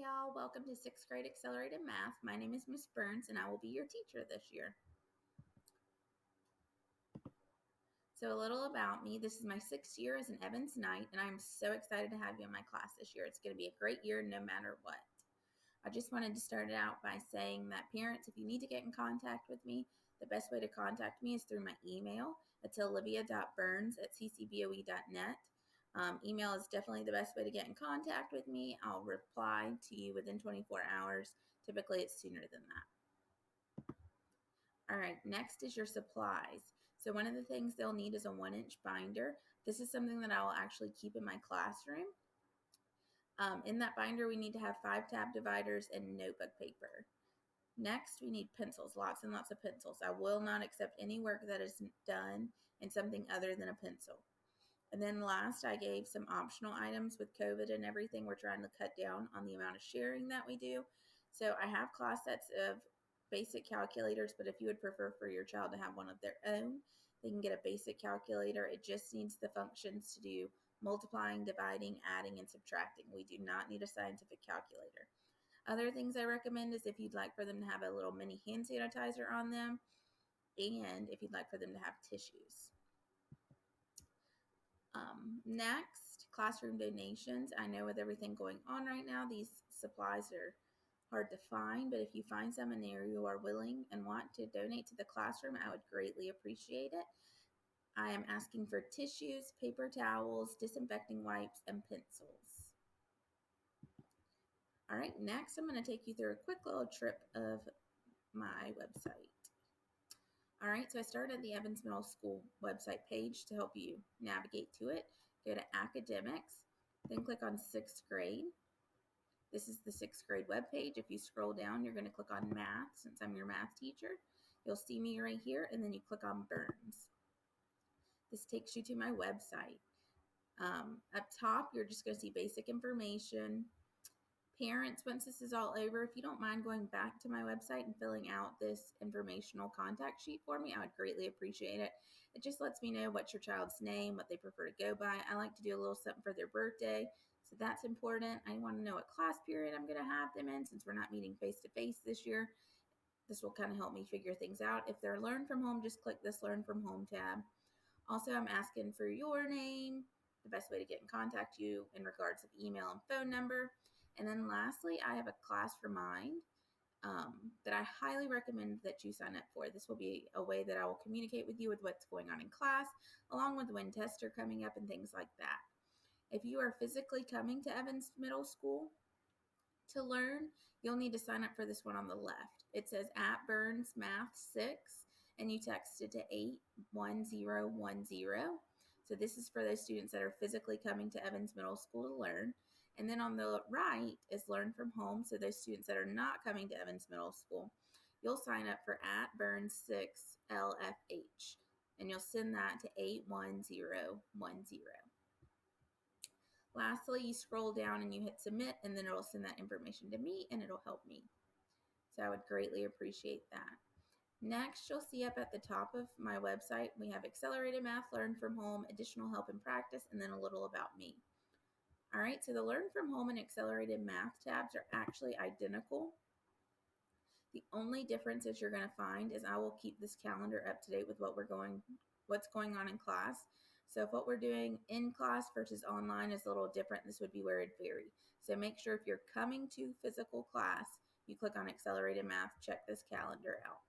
y'all. Welcome to 6th grade Accelerated Math. My name is Miss Burns, and I will be your teacher this year. So a little about me. This is my 6th year as an Evans Knight, and I'm so excited to have you in my class this year. It's going to be a great year no matter what. I just wanted to start it out by saying that parents, if you need to get in contact with me, the best way to contact me is through my email. It's olivia.burns@ccboe.net. Email is definitely the best way to get in contact with me. I'll reply to you within 24 hours. Typically, it's sooner than that. All right, next is your supplies. So one of the things they'll need is a 1-inch binder. This is something that I will actually keep in my classroom. In that binder, we need to have 5 tab dividers and notebook paper. Next, we need pencils, lots and lots of pencils. I will not accept any work that is done in something other than a pencil. And then last, I gave some optional items with COVID and everything. We're trying to cut down on the amount of sharing that we do. So I have class sets of basic calculators, but if you would prefer for your child to have one of their own, they can get a basic calculator. It just needs the functions to do multiplying, dividing, adding, and subtracting. We do not need a scientific calculator. Other things I recommend is if you'd like for them to have a little mini hand sanitizer on them, and if you'd like for them to have tissues. Next, classroom donations. I know with everything going on right now, these supplies are hard to find, but if you find some and you are willing and want to donate to the classroom, I would greatly appreciate it. I am asking for tissues, paper towels, disinfecting wipes, and pencils. All right, next I'm going to take you through a quick little trip of my website. All right, so I started at the Evans Middle School website page to help you navigate to it. Go to Academics, then click on 6th grade. This is the 6th grade webpage. If you scroll down, you're going to click on Math, since I'm your math teacher. You'll see me right here, and then you click on Burns. This takes you to my website. Up top, you're just going to see basic information. Parents, once this is all over, if you don't mind going back to my website and filling out this informational contact sheet for me, I would greatly appreciate it. It just lets me know what's your child's name, what they prefer to go by. I like to do a little something for their birthday, so that's important. I want to know what class period I'm going to have them in since we're not meeting face-to-face this year. This will kind of help me figure things out. If they're Learn From Home, just click this Learn From Home tab. Also, I'm asking for your name, the best way to get in contact with you in regards of email and phone number. And then lastly, I have a class remind that I highly recommend that you sign up for. This will be a way that I will communicate with you with what's going on in class, along with when tests are coming up and things like that. If you are physically coming to Evans Middle School to learn, you'll need to sign up for this one on the left. It says @Burns Math 6, and you text it to 81010. So this is for those students that are physically coming to Evans Middle School to learn. And then on the right is Learn From Home. So those students that are not coming to Evans Middle School, you'll sign up for @Burns6LFH, and you'll send that to 81010. Lastly, you scroll down and you hit submit, and then it'll send that information to me and it'll help me. So I would greatly appreciate that. Next, you'll see up at the top of my website, we have Accelerated Math, Learn From Home, Additional Help and Practice, and then a little about me. All right, so the Learn From Home and Accelerated Math tabs are actually identical. The only differences you're going to find is I will keep this calendar up to date with what's going on in class. So if what we're doing in class versus online is a little different, this would be where it'd vary. So make sure if you're coming to physical class, you click on Accelerated Math, check this calendar out.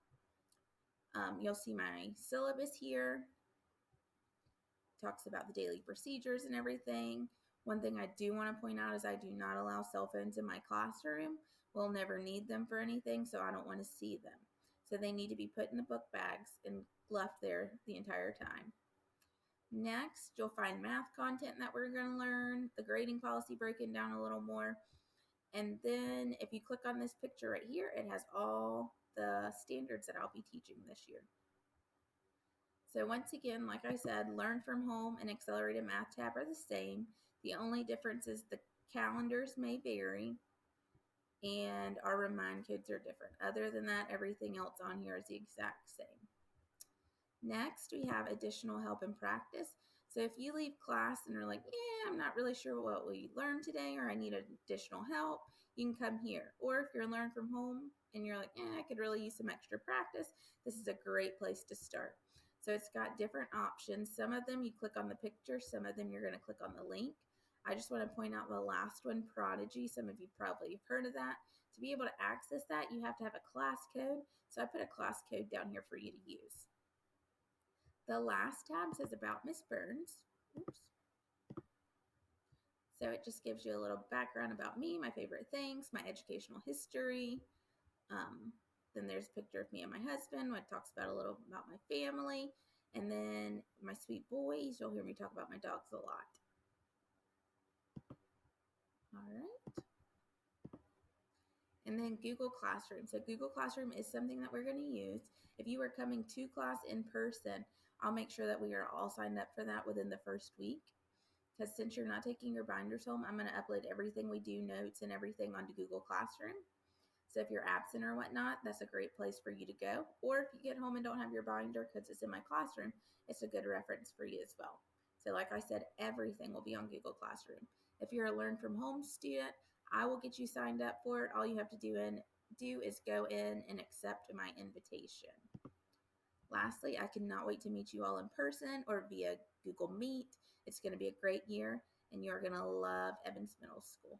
You'll see my syllabus here. Talks about the daily procedures and everything. One thing I do want to point out is I do not allow cell phones in my classroom. We'll never need them for anything, so I don't want to see them. So they need to be put in the book bags and left there the entire time. Next, you'll find math content that we're going to learn, the grading policy broken down a little more. And then if you click on this picture right here, it has all the standards that I'll be teaching this year. So once again, like I said, Learn From Home and Accelerated Math tab are the same. The only difference is the calendars may vary and our remind codes are different. Other than that, everything else on here is the exact same. Next, we have Additional Help and Practice. So if you leave class and are like, I'm not really sure what we learned today, or I need additional help, you can come here. Or if you're learning from home and you're like, I could really use some extra practice, this is a great place to start. So it's got different options. Some of them you click on the picture, some of them you're going to click on the link. I just want to point out the last one, Prodigy. Some of you probably have heard of that. To be able to access that, you have to have a class code. So I put a class code down here for you to use. The last tab says about Miss Burns. Oops. So it just gives you a little background about me, my favorite things, my educational history. Then there's a picture of me and my husband, which talks about a little about my family. And then my sweet boys. You'll hear me talk about my dogs a lot. All right. And then Google Classroom. So Google Classroom is something that we're going to use. If you are coming to class in person, I'll make sure that we are all signed up for that within the first week. Because since you're not taking your binders home, I'm going to upload everything we do, notes and everything onto Google Classroom. So if you're absent or whatnot, that's a great place for you to go. Or if you get home and don't have your binder because it's in my classroom, it's a good reference for you as well. So like I said, everything will be on Google Classroom. If you're a Learn From Home student, I will get you signed up for it. All you have to do is go in and accept my invitation. Lastly, I cannot wait to meet you all in person or via Google Meet. It's going to be a great year, and you're going to love Evans Middle School.